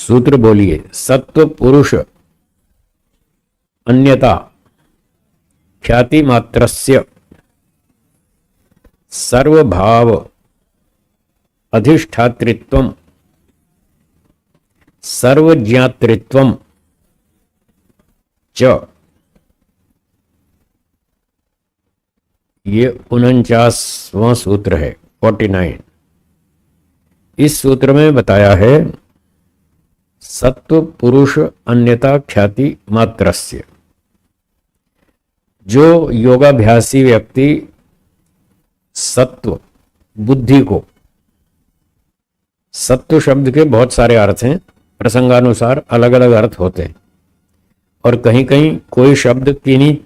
सूत्र बोलिए। सत्व पुरुष अन्यता ख्याति मात्रस्य सर्वभाव अधिष्ठातृत्वम सर्वज्ञातृत्वम च। ये 49वां सूत्र है, 49। इस सूत्र में बताया है सत्व पुरुष अन्यता ख्याति मात्रस्य। जो योगाभ्यासी व्यक्ति सत्व बुद्धि को, सत्व शब्द के बहुत सारे अर्थ हैं, प्रसंगानुसार अलग अलग अर्थ होते हैं, और कहीं कहीं कोई शब्द किन्हीं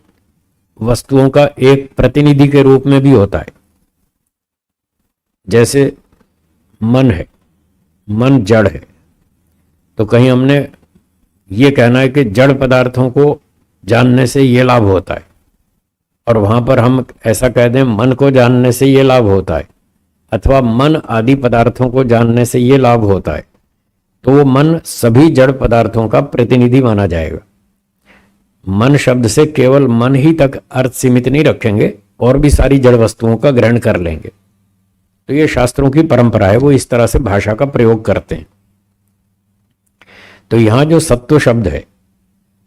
वस्तुओं का एक प्रतिनिधि के रूप में भी होता है। जैसे मन है, मन जड़ है, तो कहीं हमने ये कहना है कि जड़ पदार्थों को जानने से ये लाभ होता है, और वहां पर हम ऐसा कह दें मन को जानने से ये लाभ होता है, अथवा मन आदि पदार्थों को जानने से ये लाभ होता है, तो वो मन सभी जड़ पदार्थों का प्रतिनिधि माना जाएगा। मन शब्द से केवल मन ही तक अर्थ सीमित नहीं रखेंगे, और भी सारी जड़ वस्तुओं का ग्रहण कर लेंगे। तो ये शास्त्रों की परंपरा है, वो इस तरह से भाषा का प्रयोग करते हैं। तो यहां जो सत्व शब्द है,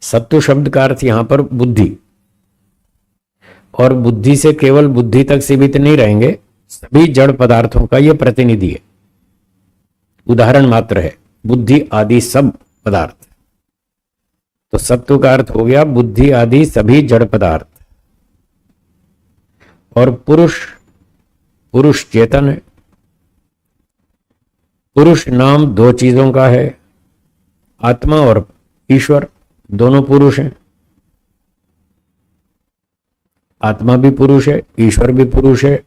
सत्व शब्द का अर्थ यहां पर बुद्धि, और बुद्धि से केवल बुद्धि तक सीमित नहीं रहेंगे, सभी जड़ पदार्थों का यह प्रतिनिधि है, उदाहरण मात्र है, बुद्धि आदि सब पदार्थ। तो सत्व का अर्थ हो गया बुद्धि आदि सभी जड़ पदार्थ। और पुरुष, पुरुष चेतन है। पुरुष नाम दो चीजों का है, आत्मा और ईश्वर, दोनों पुरुष हैं। आत्मा भी पुरुष है, ईश्वर भी पुरुष है।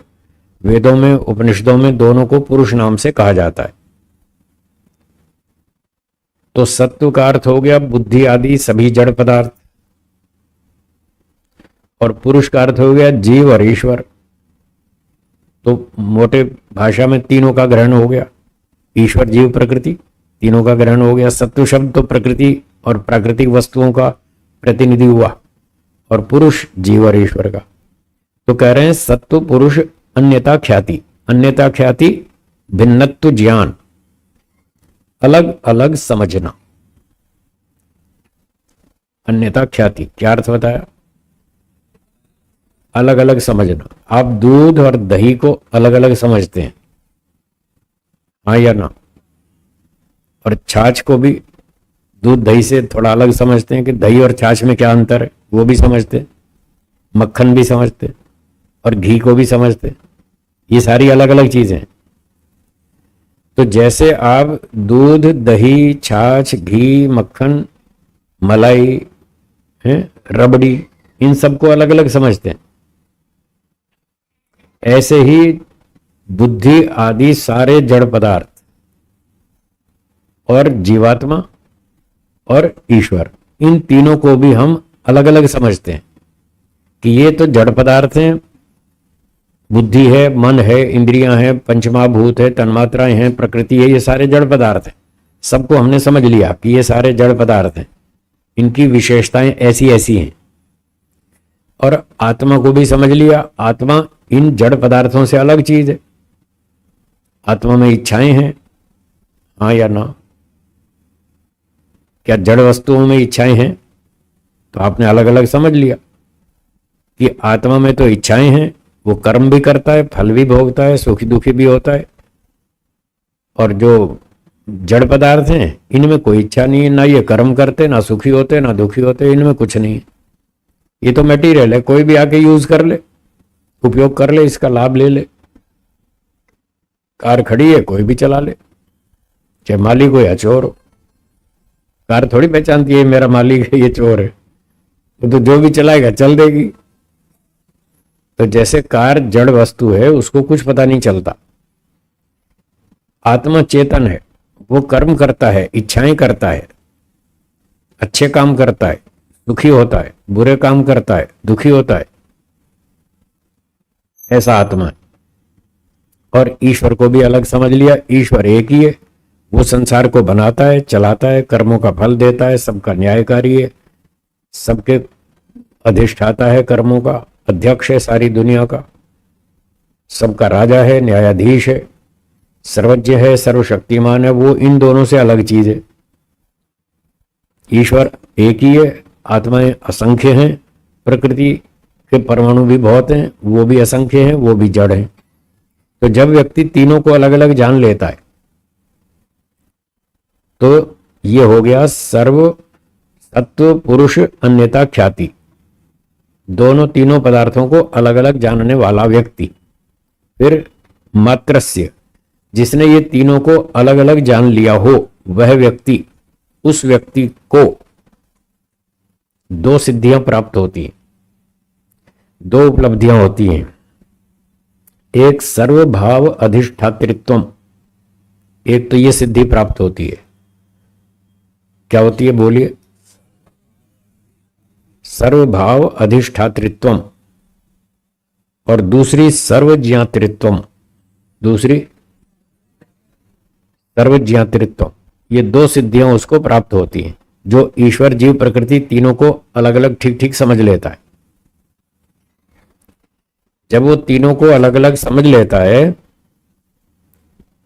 वेदों में, उपनिषदों में दोनों को पुरुष नाम से कहा जाता है। तो सत्व का अर्थ हो गया बुद्धि आदि सभी जड़ पदार्थ, और पुरुष का अर्थ हो गया जीव और ईश्वर। तो मोटे भाषा में तीनों का ग्रहण हो गया, ईश्वर जीव प्रकृति, तीनों का ग्रहण हो गया। सत्व शब्द तो प्रकृति और प्राकृतिक वस्तुओं का प्रतिनिधि हुआ, और पुरुष जीव और ईश्वर का। तो कह रहे हैं सत्व पुरुष अन्यता ख्याति। अन्यता ख्याति भिन्नत्व ज्ञान, अलग अलग समझना। अन्यता ख्याति क्या अर्थ बताया? अलग अलग समझना। आप दूध और दही को अलग अलग समझते हैं, हाँ या ना? और छाछ को भी दूध दही से थोड़ा अलग समझते हैं कि दही और छाछ में क्या अंतर है, वो भी समझते। मक्खन भी समझते, और घी को भी समझते। ये सारी अलग अलग चीजें। तो जैसे आप दूध, दही, छाछ, घी, मक्खन, मलाई, रबड़ी, इन सबको अलग अलग समझते हैं, ऐसे ही बुद्धि आदि सारे जड़ पदार्थ और जीवात्मा और ईश्वर, इन तीनों को भी हम अलग अलग समझते हैं कि ये तो जड़ पदार्थ हैं। बुद्धि है, मन है, इंद्रियां हैं, पंचमहाभूत है, तन्मात्राएं हैं, प्रकृति है, ये सारे जड़ पदार्थ हैं। सबको हमने समझ लिया कि ये सारे जड़ पदार्थ हैं, इनकी विशेषताएं ऐसी ऐसी हैं। और आत्मा को भी समझ लिया, आत्मा इन जड़ पदार्थों से अलग चीज है। आत्मा में इच्छाएं हैं, हाँ या ना? क्या जड़ वस्तुओं में इच्छाएं हैं? तो आपने अलग अलग समझ लिया कि आत्मा में तो इच्छाएं हैं, वो कर्म भी करता है, फल भी भोगता है, सुखी दुखी भी होता है। और जो जड़ पदार्थ हैं, इनमें कोई इच्छा नहीं है, ना ये कर्म करते, ना सुखी होते, ना दुखी होते, इनमें कुछ नहीं है। ये तो मटेरियल है, कोई भी आके यूज कर ले, उपयोग कर ले, इसका लाभ ले ले। कार खड़ी है, कोई भी चला ले, चाहे मालिक हो या चोर हो। कार थोड़ी पहचानती है मेरा मालिक है, ये चोर है। वो तो जो भी चलाएगा चल देगी। तो जैसे कार जड़ वस्तु है, उसको कुछ पता नहीं चलता। आत्मा चेतन है, वो कर्म करता है, इच्छाएं करता है, अच्छे काम करता है, दुखी होता है, बुरे काम करता है, दुखी होता है, ऐसा आत्मा है। और ईश्वर को भी अलग समझ लिया, ईश्वर एक ही है, वो संसार को बनाता है, चलाता है, कर्मों का फल देता है, सबका न्यायकारी है, सबके अधिष्ठाता है, कर्मों का अध्यक्ष है, सारी दुनिया का सबका राजा है, न्यायाधीश है, सर्वज्ञ है, सर्वशक्तिमान है। वो इन दोनों से अलग चीज है। ईश्वर एक ही है, आत्माएं असंख्य हैं, प्रकृति के परमाणु भी बहुत हैं, वो भी असंख्य हैं, वो भी जड़ हैं। तो जब व्यक्ति तीनों को अलग अलग जान लेता है तो ये हो गया सर्व सत्व पुरुष अन्यता ख्याति, दोनों तीनों पदार्थों को अलग अलग जानने वाला व्यक्ति। फिर मात्रस्य, जिसने ये तीनों को अलग अलग जान लिया हो वह व्यक्ति, उस व्यक्ति को दो सिद्धियां प्राप्त होती हैं, दो उपलब्धियां होती हैं। एक सर्वभाव अधिष्ठातृत्वम, एक तो ये सिद्धि प्राप्त होती है। क्या होती है बोलिए? सर्वभाव अधिष्ठातृत्वम, और दूसरी सर्वज्ञातृत्वम, दूसरी सर्वज्ञातृत्वम। ये दो सिद्धियां उसको प्राप्त होती हैं जो ईश्वर जीव प्रकृति तीनों को अलग अलग ठीक ठीक समझ लेता है। जब वो तीनों को अलग अलग समझ लेता है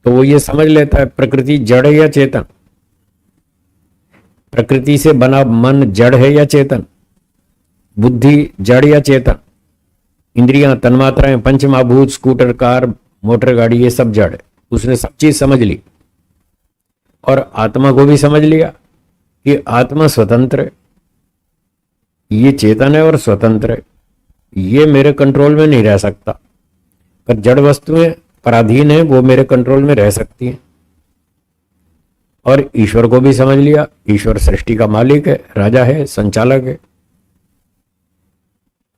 तो वो ये समझ लेता है प्रकृति जड़ है या चेतन, प्रकृति से बना मन जड़ है या चेतन, बुद्धि जड़ या चेतन, इंद्रियां, तन्मात्राएं, पंचमहाभूत, स्कूटर, कार, मोटर गाड़ी, ये सब जड़ है। उसने सब चीज समझ ली और आत्मा को भी समझ लिया कि आत्मा स्वतंत्र है, ये चेतन है और स्वतंत्र है, ये मेरे कंट्रोल में नहीं रह सकता। पर जड़ वस्तुएं पराधीन है, वो मेरे कंट्रोल में रह सकती हैं। और ईश्वर को भी समझ लिया, ईश्वर सृष्टि का मालिक है, राजा है, संचालक है।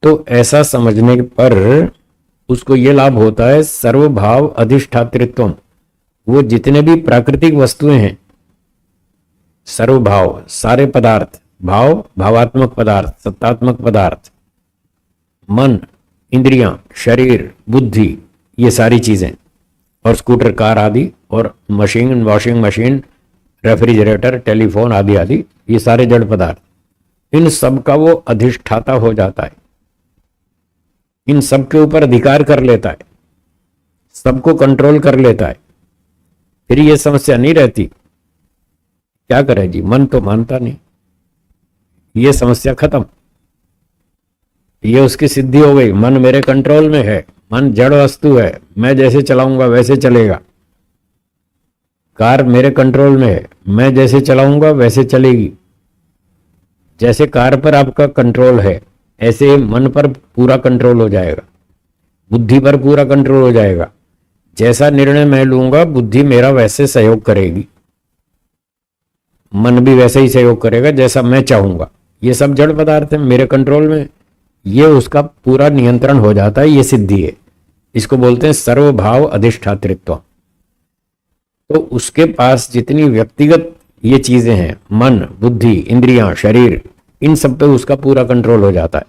तो ऐसा समझने पर उसको ये लाभ होता है सर्वभाव अधिष्ठातृत्व। वो जितने भी प्राकृतिक वस्तुएं हैं, सर्वभाव, सारे पदार्थ, भाव भावात्मक पदार्थ, सत्तात्मक पदार्थ, मन, इंद्रियां, शरीर, बुद्धि, ये सारी चीजें, और स्कूटर, कार आदि, और machine, washing machine, refrigerator, telephone आदि आदि, ये सारे जड़ पदार्थ, इन सब का वो अधिष्ठाता हो जाता है, इन सब के ऊपर अधिकार कर लेता है, सबको कंट्रोल कर लेता है। फिर ये समस्या नहीं रहती क्या करे जी, मन तो मानता नहीं, ये समस्या खत्म, ये उसकी सिद्धि हो गई। मन मेरे कंट्रोल में है, मन जड़ वस्तु है, मैं जैसे चलाऊंगा वैसे चलेगा। कार मेरे कंट्रोल में है, मैं जैसे चलाऊंगा वैसे चलेगी। जैसे कार पर आपका कंट्रोल है, ऐसे मन पर पूरा कंट्रोल हो जाएगा, बुद्धि पर पूरा कंट्रोल हो जाएगा। जैसा निर्णय मैं लूंगा बुद्धि मेरा वैसे सहयोग करेगी, मन भी वैसे ही सहयोग करेगा जैसा मैं चाहूंगा। ये सब जड़ पदार्थ है मेरे कंट्रोल में, ये उसका पूरा नियंत्रण हो जाता है, ये सिद्धि है। इसको बोलते हैं सर्वभाव अधिष्ठातृत्व। तो उसके पास जितनी व्यक्तिगत ये चीजें हैं, मन, बुद्धि, इंद्रियां, शरीर, इन सब पे उसका पूरा कंट्रोल हो जाता है।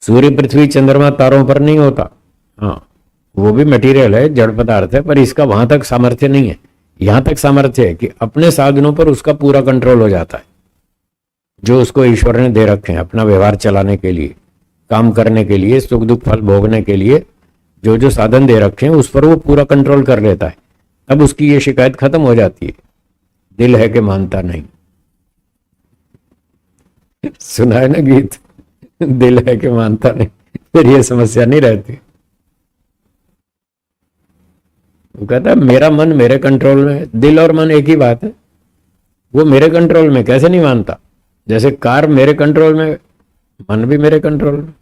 सूर्य, पृथ्वी, चंद्रमा तारों पर नहीं होता, हाँ वो भी मटेरियल है, जड़ पदार्थ है, पर इसका वहां तक सामर्थ्य नहीं है। यहां तक सामर्थ्य है कि अपने साधनों पर उसका पूरा कंट्रोल हो जाता है, जो उसको ईश्वर ने दे रखे हैं अपना व्यवहार चलाने के लिए, काम करने के लिए, सुख दुख फल भोगने के लिए जो जो साधन दे रखे हैं उस पर वो पूरा कंट्रोल कर लेता है। तब उसकी ये शिकायत खत्म हो जाती है, दिल है कि मानता नहीं। सुना है ना गीत, दिल है कि मानता नहीं, फिर ये समस्या नहीं रहती। वो कहता है मेरा मन मेरे कंट्रोल में है, दिल और मन एक ही बात है, वो मेरे कंट्रोल में कैसे नहीं मानता। जैसे कार मेरे कंट्रोल में, मन भी मेरे कंट्रोल में,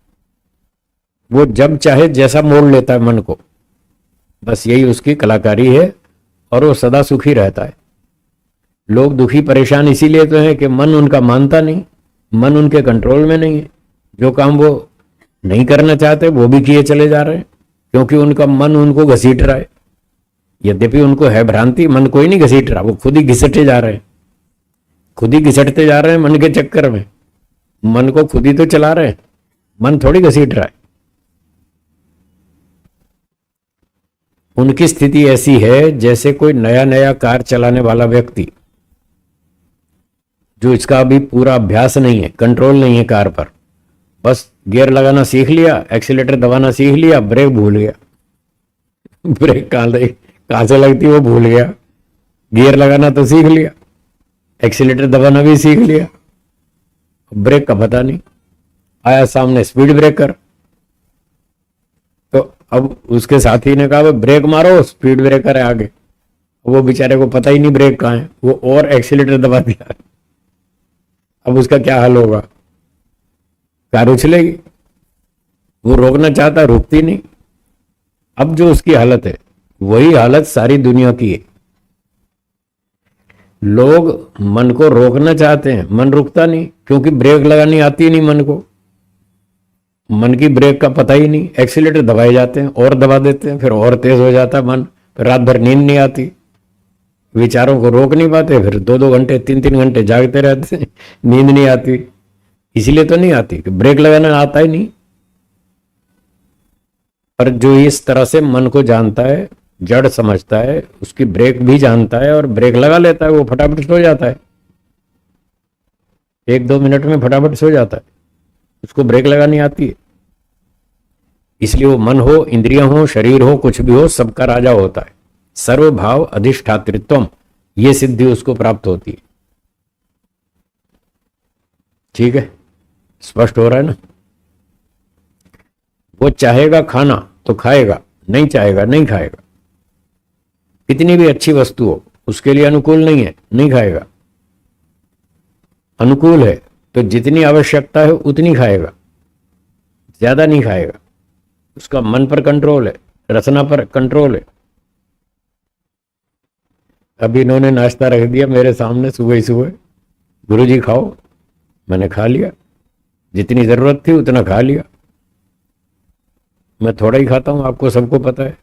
वो जब चाहे जैसा मोड़ लेता है मन को, बस यही उसकी कलाकारी है, और वो सदा सुखी रहता है। लोग दुखी परेशान इसीलिए तो हैं कि मन उनका मानता नहीं, मन उनके कंट्रोल में नहीं है। जो काम वो नहीं करना चाहते वो भी किए चले जा रहे हैं, क्योंकि उनका मन उनको घसीट रहा है। यद्यपि उनको है भ्रांति, मन कोई नहीं घसीट रहा, वो खुद ही घिसटे जा रहे हैं, खुद ही घिसटते जा रहे हैं मन के चक्कर में। मन को खुद ही तो चला रहे हैं, मन थोड़ी घसीट रहा है। उनकी स्थिति ऐसी है जैसे कोई नया नया कार चलाने वाला व्यक्ति, जो इसका अभी पूरा अभ्यास नहीं है, कंट्रोल नहीं है कार पर, बस गियर लगाना सीख लिया, एक्सीलेटर दबाना सीख लिया, ब्रेक भूल गया। ब्रेक कहाँ से लगती वो भूल गया। गियर लगाना तो सीख लिया, एक्सीलेटर दबाना भी सीख लिया, ब्रेक का पता नहीं। आया सामने स्पीड ब्रेकर, तो अब उसके साथी ने कहा ब्रेक मारो, स्पीड ब्रेकर है आगे। वो बेचारे को पता ही नहीं ब्रेक कहाँ है, वो और एक्सीलेटर दबा दिया। अब उसका क्या हाल होगा? कार उछलेगी। वो रोकना चाहता, रुकती नहीं। अब जो उसकी हालत है वही हालत सारी दुनिया की है। लोग मन को रोकना चाहते हैं, मन रुकता नहीं, क्योंकि ब्रेक लगानी आती नहीं मन को। मन की ब्रेक का पता ही नहीं, एक्सीलेटर दबाए जाते हैं और दबा देते हैं, फिर और तेज हो जाता है मन, फिर रात भर नींद नहीं आती, विचारों को रोक नहीं पाते, फिर 2-2 घंटे 3-3 घंटे जागते रहते हैं, नींद नहीं आती। इसलिए तो नहीं आती कि ब्रेक लगाना आता ही नहीं। पर जो इस तरह से मन को जानता है, जड़ समझता है, उसकी ब्रेक भी जानता है और ब्रेक लगा लेता है, वो फटाफट सो जाता है। 1-2 मिनट में फटाफट सो जाता है, उसको ब्रेक लगानी आती है। इसलिए वो मन हो, इंद्रियां हो, शरीर हो, कुछ भी हो, सबका राजा होता है। सर्वभाव अधिष्ठातृत्वम, ये सिद्धि उसको प्राप्त होती है। ठीक है, स्पष्ट हो रहा है ना? वो चाहेगा खाना तो खाएगा, नहीं चाहेगा नहीं खाएगा। कितनी भी अच्छी वस्तु हो, उसके लिए अनुकूल नहीं है, नहीं खाएगा। अनुकूल है तो जितनी आवश्यकता है उतनी खाएगा, ज्यादा नहीं खाएगा। उसका मन पर कंट्रोल है, रचना पर कंट्रोल है। अभी इन्होंने नाश्ता रख दिया मेरे सामने सुबह ही सुबह, गुरुजी खाओ, मैंने खा लिया, जितनी जरूरत थी उतना खा लिया। मैं थोड़ा ही खाता हूं, आपको सबको पता है।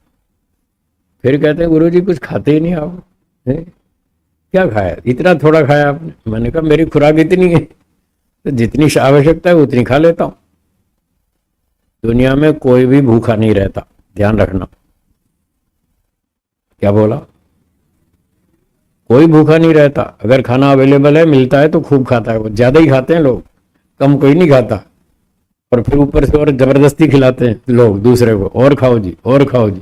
फिर कहते हैं गुरुजी कुछ खाते ही नहीं आप, क्या खाया, इतना थोड़ा खाया आपने। मैंने कहा मेरी खुराक इतनी है, तो जितनी आवश्यकता है उतनी खा लेता हूं। दुनिया में कोई भी भूखा नहीं रहता, ध्यान रखना। क्या बोला? कोई भूखा नहीं रहता। अगर खाना अवेलेबल है, मिलता है तो खूब खाता है। वो ज्यादा ही खाते हैं लोग, कम कोई नहीं खाता। और फिर ऊपर से और जबरदस्ती खिलाते हैं लोग दूसरे को, और खाओ जी, और खाओ जी।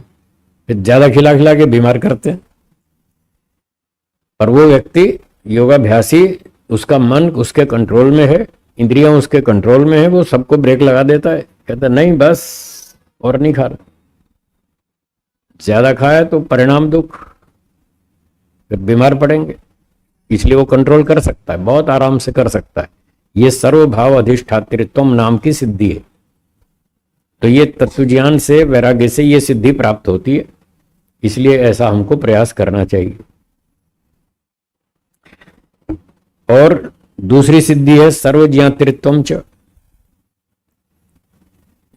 फिर ज्यादा खिला खिला के बीमार करते हैं। पर वो व्यक्ति योगाभ्यासी, उसका मन उसके कंट्रोल में है, इंद्रियां उसके कंट्रोल में है, वो सबको ब्रेक लगा देता है। कहता नहीं बस और नहीं खा रहा। ज्यादा खाया तो परिणाम दुख, फिर बीमार पड़ेंगे। इसलिए वो कंट्रोल कर सकता है, बहुत आराम से कर सकता है। ये सर्वभाव अधिष्ठातृत्व नाम की सिद्धि है। तो ये तत्व ज्ञान से, वैराग्य से ये सिद्धि प्राप्त होती है। इसलिए ऐसा हमको प्रयास करना चाहिए। और दूसरी सिद्धि है सर्वज्ञातृत्वम च,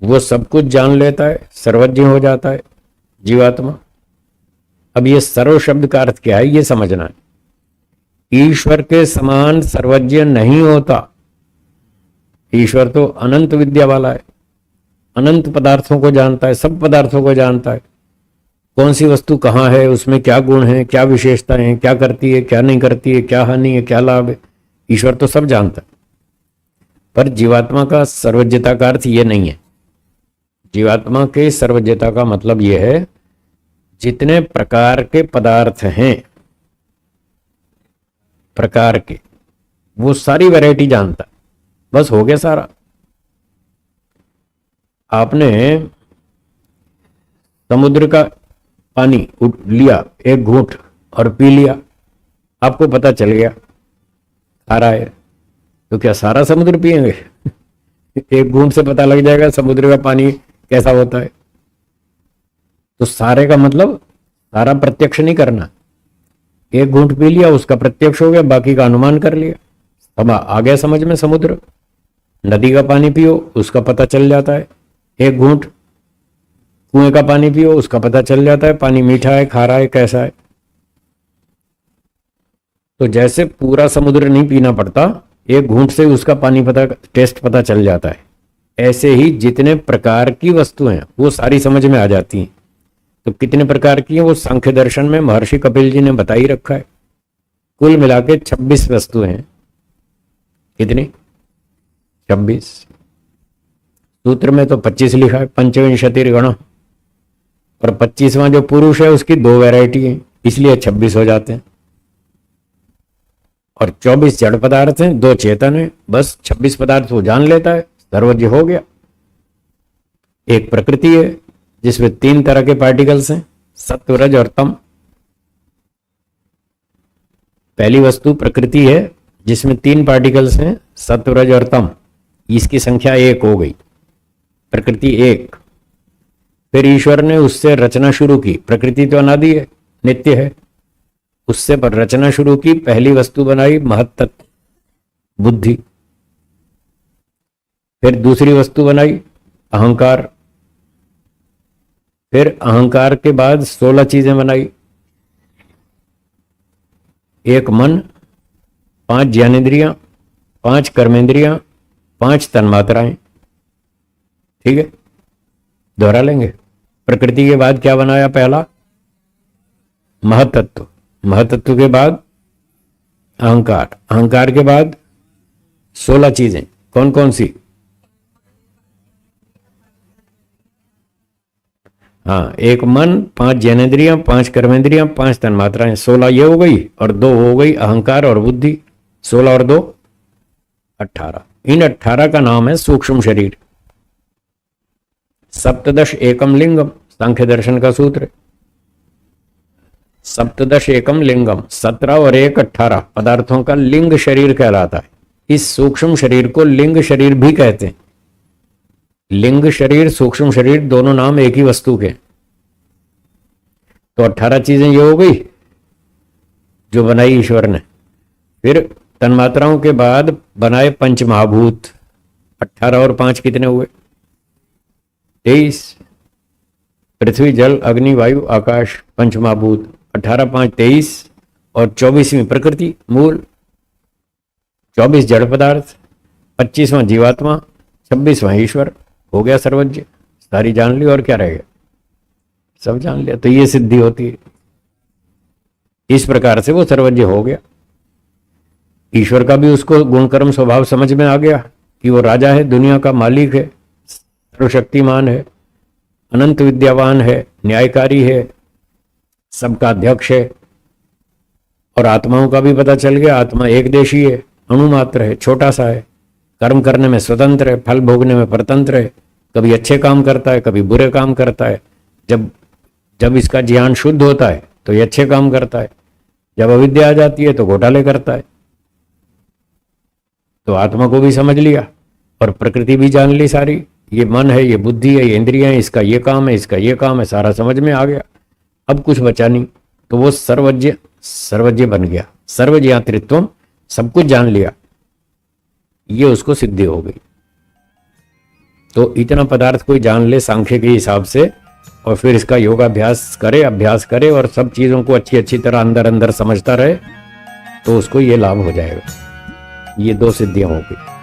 वो सब कुछ जान लेता है, सर्वज्ञ हो जाता है जीवात्मा। अब ये सर्व शब्द का अर्थ क्या है, ये समझना है। ईश्वर के समान सर्वज्ञ नहीं होता। ईश्वर तो अनंत विद्या वाला है, अनंत पदार्थों को जानता है, सब पदार्थों को जानता है। कौन सी वस्तु कहाँ है, उसमें क्या गुण है, क्या विशेषताएं हैं, क्या करती है, क्या नहीं करती है, क्या हानि है, क्या लाभ है, ईश्वर तो सब जानता है। पर जीवात्मा का सर्वज्ञता का अर्थ ये नहीं है। जीवात्मा के सर्वज्ञता का मतलब ये है, जितने प्रकार के पदार्थ हैं, प्रकार के, वो सारी वैरायटी जानता है। बस हो गया सारा। आपने समुद्र का पानी लिया, एक घूंट और पी लिया, आपको पता चल गया खारा है। तो क्या सारा समुद्र पिएंगे? एक घूंट से पता लग जाएगा समुद्र का पानी कैसा होता है। तो सारे का मतलब सारा प्रत्यक्ष नहीं करना। एक घूंट पी लिया, उसका प्रत्यक्ष हो गया, बाकी का अनुमान कर लिया, अब आ गया समझ में समुद्र। नदी का पानी पियो, उसका पता चल जाता है। एक घूंट कुएं का पानी पियो, उसका पता चल जाता है पानी मीठा है, खारा है, कैसा है। तो जैसे पूरा समुद्र नहीं पीना पड़ता, एक घूंट से उसका पानी टेस्ट पता चल जाता है, ऐसे ही जितने प्रकार की वस्तुएं हैं वो सारी समझ में आ जाती हैं। तो कितने प्रकार की है वो सांख्य दर्शन में महर्षि कपिल जी ने बता ही रखा है। कुल मिला के 26 वस्तुएं हैं। कितनी? 26। सूत्र में तो 25 लिखा है, पंचविंशतिर्गण, और 25वां जो पुरुष है उसकी 2 वैरायटी है, इसलिए 26 हो जाते हैं। और 24 जड़ पदार्थ हैं, 2 चेतन है, बस 26 पदार्थ वो जान लेता है, सर्वज्ञ हो गया। एक प्रकृति है जिसमें 3 तरह के पार्टिकल्स हैं, सत्व, रज और तम। पहली वस्तु प्रकृति है जिसमें 3 पार्टिकल्स हैं, सत्व, रज और तम। इसकी संख्या 1 हो गई, प्रकृति 1। फिर ईश्वर ने उससे रचना शुरू की। प्रकृति तो अनादि है, नित्य है, उससे पर रचना शुरू की। पहली वस्तु बनाई महत्तत्व, बुद्धि। फिर दूसरी वस्तु बनाई अहंकार। फिर अहंकार के बाद 16 चीजें बनाई। एक मन, 5 ज्ञानेंद्रियां, 5 कर्मेंद्रियां, 5 तन्मात्राएं। ठीक है, दोहरा लेंगे। प्रकृति के बाद क्या बनाया? पहला महत्तत्व, महत्तत्व के बाद अहंकार, अहंकार के बाद 16 चीजें। कौन कौन सी? हाँ, एक मन, 5 ज्ञानेंद्रियां, 5 कर्मेंद्रियां, 5 तन्मात्राएं, 16 ये हो गई, और 2 हो गई अहंकार और बुद्धि। 16 और 2 18। इन 18 का नाम है सूक्ष्म शरीर। सप्तदश एकम लिंगम, सांख्य दर्शन का सूत्र। सप्तदश एकम लिंगम, 17 और 1 18 पदार्थों का लिंग शरीर कहलाता है। इस सूक्ष्म शरीर को लिंग शरीर भी कहते हैं। लिंग शरीर, सूक्ष्म शरीर, दोनों नाम एक ही वस्तु के। तो 18 चीजें ये हो गई जो बनाई ईश्वर ने। फिर तन्मात्राओं के बाद बनाए पंच महाभूत। 18 और 5 कितने हुए? 23। पृथ्वी, जल, अग्नि, वायु, आकाश, पंच महाभूत। 18 5 23, और 24वीं प्रकृति मूल, 24 जड़ पदार्थ, 25वां जीवात्मा, 26वां ईश्वर। हो गया सर्वज्ञ। सारी जान ली, और क्या रह गया? सब जान लिया। तो ये सिद्धि होती है। इस प्रकार से वो सर्वज्ञ हो गया। ईश्वर का भी उसको गुणकर्म स्वभाव समझ में आ गया कि वो राजा है, दुनिया का मालिक है, सर्वशक्तिमान है, अनंत विद्यावान है, न्यायकारी है, सबका अध्यक्ष है। और आत्माओं का भी पता चल गया, आत्मा एक देशी है, अणुमात्र है, छोटा सा है, कर्म करने में स्वतंत्र है, फल भोगने में परतंत्र है। कभी अच्छे काम करता है, कभी बुरे काम करता है। जब इसका ज्ञान शुद्ध होता है तो ये अच्छे काम करता है, जब अविद्या आ जाती है तो घोटाले करता है। तो आत्मा को भी समझ लिया और प्रकृति भी जान ली सारी। ये मन है, ये बुद्धि है, ये इंद्रियां हैं, इसका ये काम है, इसका ये काम है, सारा समझ में आ गया। अब कुछ बचा नहीं, तो वो सर्वज्ञ बन गया। सर्वज्ञातृत्व, सब कुछ जान लिया, ये उसको सिद्धि हो गई। तो इतना पदार्थ कोई जान ले सांख्य के हिसाब से, और फिर इसका योगाभ्यास करे, अभ्यास करे, और सब चीजों को अच्छी अच्छी तरह अंदर अंदर समझता रहे, तो उसको ये लाभ हो जाएगा। ये 2 सिद्धियां हो गई।